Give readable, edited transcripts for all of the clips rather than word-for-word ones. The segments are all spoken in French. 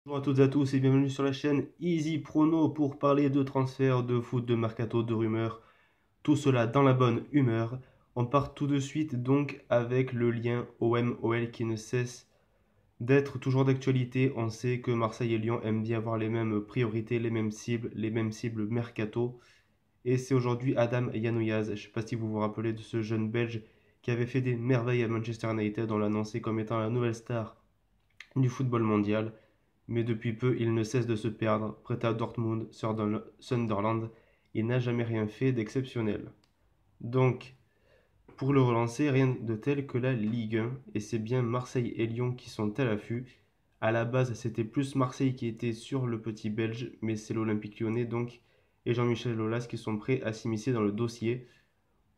Bonjour à toutes et à tous et bienvenue sur la chaîne Easy Prono pour parler de transferts, de foot, de mercato, de rumeurs, tout cela dans la bonne humeur. On part tout de suite donc avec le lien OM-OL qui ne cesse d'être toujours d'actualité. On sait que Marseille et Lyon aiment bien avoir les mêmes priorités, les mêmes cibles mercato. Et c'est aujourd'hui Adam Yanouiaz, je ne sais pas si vous vous rappelez de ce jeune Belge qui avait fait des merveilles à Manchester United, on l'a annoncé comme étant la nouvelle star du football mondial. Mais depuis peu, il ne cesse de se perdre. Prêté à Dortmund, Sunderland, il n'a jamais rien fait d'exceptionnel. Donc, pour le relancer, rien de tel que la Ligue 1, et c'est bien Marseille et Lyon qui sont à l'affût. À la base, c'était plus Marseille qui était sur le petit Belge, mais c'est l'Olympique lyonnais donc et Jean-Michel Aulas qui sont prêts à s'immiscer dans le dossier.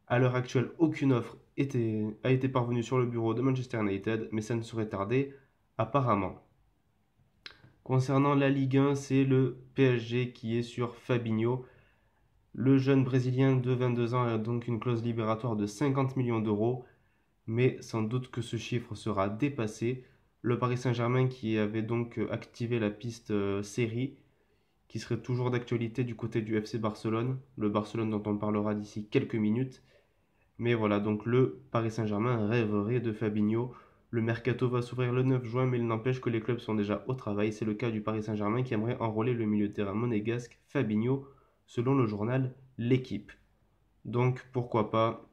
À l'heure actuelle, aucune offre a été parvenue sur le bureau de Manchester United, mais ça ne saurait tarder, apparemment. Concernant la Ligue 1, c'est le PSG qui est sur Fabinho. Le jeune Brésilien de 22 ans a donc une clause libératoire de 50 millions d'euros, mais sans doute que ce chiffre sera dépassé. Le Paris Saint-Germain qui avait donc activé la piste série, qui serait toujours d'actualité du côté du FC Barcelone, le Barcelone dont on parlera d'ici quelques minutes. Mais voilà, donc le Paris Saint-Germain rêverait de Fabinho. Le mercato va s'ouvrir le 9 juin, mais il n'empêche que les clubs sont déjà au travail. C'est le cas du Paris Saint-Germain qui aimerait enrôler le milieu de terrain monégasque Fabinho, selon le journal L'équipe. Donc pourquoi pas,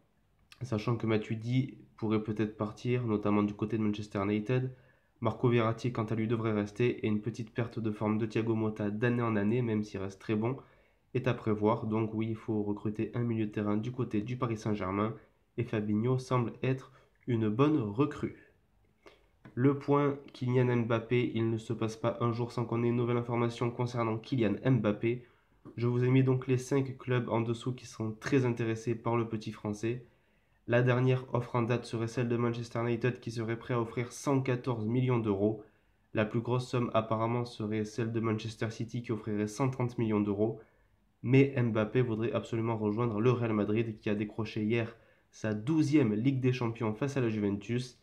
sachant que Matuidi pourrait peut-être partir, notamment du côté de Manchester United. Marco Verratti, quant à lui, devrait rester, et une petite perte de forme de Thiago Motta d'année en année, même s'il reste très bon, est à prévoir. Donc oui, il faut recruter un milieu de terrain du côté du Paris Saint-Germain, et Fabinho semble être une bonne recrue. Le point Kylian Mbappé, il ne se passe pas un jour sans qu'on ait une nouvelle information concernant Kylian Mbappé. Je vous ai mis donc les 5 clubs en dessous qui sont très intéressés par le petit français. La dernière offre en date serait celle de Manchester United qui serait prêt à offrir 114 millions d'euros. La plus grosse somme apparemment serait celle de Manchester City qui offrirait 130 millions d'euros. Mais Mbappé voudrait absolument rejoindre le Real Madrid qui a décroché hier sa 12e Ligue des Champions face à la Juventus.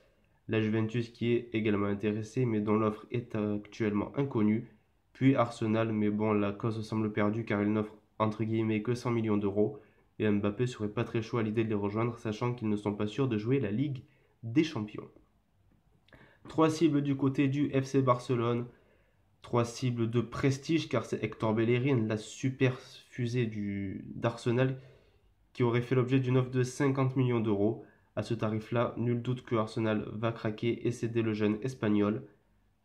La Juventus qui est également intéressée mais dont l'offre est actuellement inconnue. Puis Arsenal, mais bon, la cause semble perdue car il n'offre entre guillemets que 100 millions d'euros. Et Mbappé serait pas très chaud à l'idée de les rejoindre, sachant qu'ils ne sont pas sûrs de jouer la Ligue des Champions. Trois cibles du côté du FC Barcelone. Trois cibles de prestige car c'est Hector Bellerin, la super fusée d'Arsenal, qui aurait fait l'objet d'une offre de 50 millions d'euros. À ce tarif-là, nul doute que Arsenal va craquer et céder le jeune espagnol.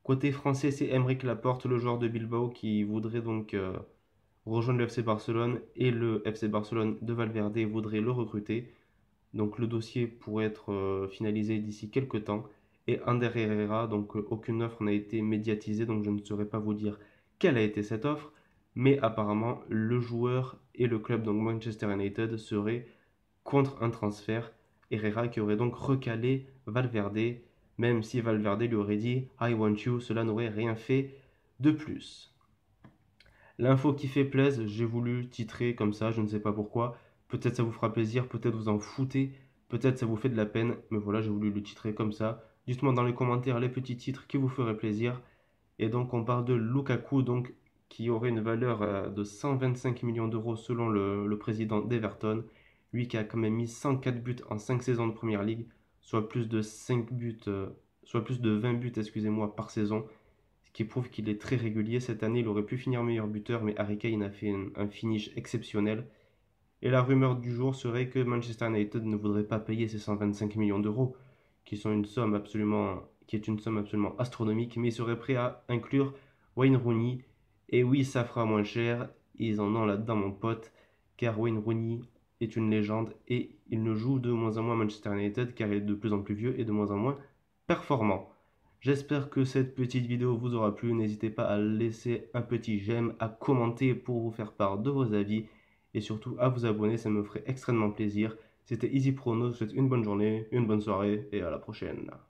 Côté français, c'est Aymeric Laporte, le joueur de Bilbao, qui voudrait donc rejoindre le FC Barcelone et le FC Barcelone de Valverde voudrait le recruter. Donc le dossier pourrait être finalisé d'ici quelques temps. Et Ander Herrera, donc aucune offre n'a été médiatisée, donc je ne saurais pas vous dire quelle a été cette offre. Mais apparemment, le joueur et le club, donc Manchester United, seraient contre un transfert. Herrera qui aurait donc recalé Valverde, même si Valverde lui aurait dit I want you, cela n'aurait rien fait de plus. L'info qui fait plaisir, j'ai voulu titrer comme ça, je ne sais pas pourquoi. Peut-être ça vous fera plaisir, peut-être vous en foutez, peut-être ça vous fait de la peine, mais voilà, j'ai voulu le titrer comme ça. Dites-moi dans les commentaires les petits titres qui vous feraient plaisir. Et donc on parle de Lukaku, donc qui aurait une valeur de 125 millions d'euros selon le président d'Everton. Lui qui a quand même mis 104 buts en 5 saisons de Première Ligue, soit plus de 5 buts, soit plus de 20 buts, excusez-moi, par saison, ce qui prouve qu'il est très régulier. Cette année, il aurait pu finir meilleur buteur, mais Harry Kane a fait un finish exceptionnel. Et la rumeur du jour serait que Manchester United ne voudrait pas payer ces 125 millions d'euros, qui est une somme absolument astronomique, mais ils seraient prêts à inclure Wayne Rooney. Et oui, ça fera moins cher. Ils en ont là-dedans, mon pote, car Wayne Rooney est une légende et il ne joue de moins en moins à Manchester United car il est de plus en plus vieux et de moins en moins performant. J'espère que cette petite vidéo vous aura plu. N'hésitez pas à laisser un petit j'aime, à commenter pour vous faire part de vos avis et surtout à vous abonner, ça me ferait extrêmement plaisir. C'était Easy Prono, je vous souhaite une bonne journée, une bonne soirée et à la prochaine.